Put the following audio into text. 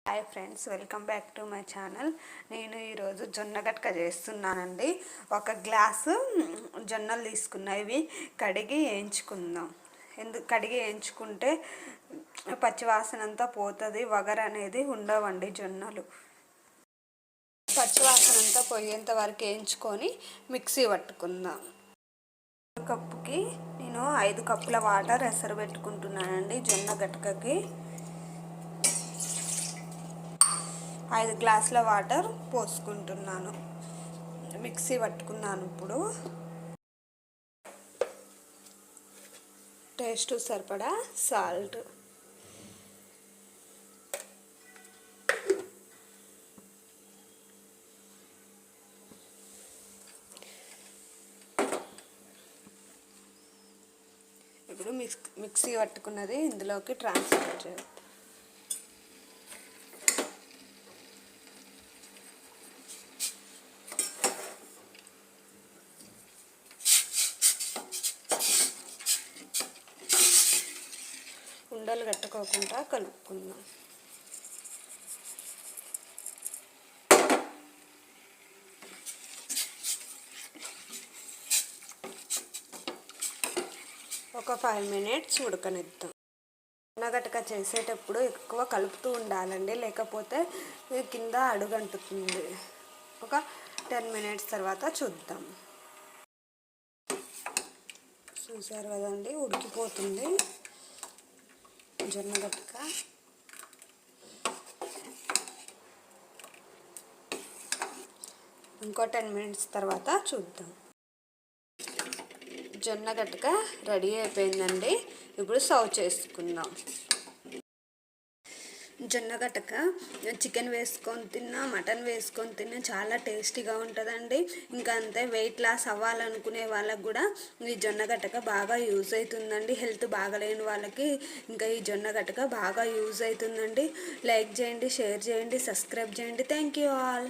Hi friends, welcome back to my channel. నేను ఈరోజు జొన్న గట్క చేస్తున్నానండి. ఒక గ్లాసు జొన్నలు తీసుకున్నా. ఇవి కడిగి వేయించుకుందాం. కడిగి వేయించుకుంటే పచ్చివాసన అంతా పోతుంది, వగర అనేది ఉండవండి. జొన్నలు పచ్చివాసన అంతా పోయేంత వరకు వేయించుకొని మిక్సీ పట్టుకుందాం. కప్పుకి నేను 5 కప్పుల వాటర్ ఎసరు పెట్టుకుంటున్నానండి. జొన్న గట్కకి 5 గ్లాసుల వాటర్ పోసుకుంటున్నాను. మిక్సీ పట్టుకున్నాను. ఇప్పుడు టేస్ట్ సరిపడా సాల్ట్, ఇప్పుడు మిక్సీ పట్టుకున్నది ఇందులోకి ట్రాన్స్ఫర్ చేయాలి. ఉండలు కట్టుకోకుండా కలుపుకుందాం. ఒక 5 మినిట్స్ ఉడకనిద్దాం. జొన్నగట్క చేసేటప్పుడు ఎక్కువ కలుపుతూ ఉండాలండి, లేకపోతే కింద అడుగంటుతుంది. ఒక 10 మినిట్స్ తర్వాత చూద్దాం. చూసారు కదండి, ఉడికిపోతుంది జొన్నగట్క. ఇంకో 10 మినిట్స్ తర్వాత చూద్దాం. జొన్నగట్క రెడీ అయిపోయిందండి. ఇప్పుడు సర్వ్ చేసుకుందాం. జొన్నగట్క చికెన్ వేసుకొని తిన్నా, మటన్ వేసుకొని తిన్నా చాలా టేస్టీగా ఉంటుందండి. ఇంకా అంతే, వెయిట్ లాస్ అవ్వాలనుకునే వాళ్ళకు కూడా ఈ జొన్నగట్క బాగా యూజ్ అవుతుందండి. హెల్త్ బాగలేని వాళ్ళకి ఇంకా ఈ జొన్నగట్క బాగా యూజ్ అవుతుందండి. లైక్ చేయండి, షేర్ చేయండి, సబ్స్క్రైబ్ చేయండి. Thank you all.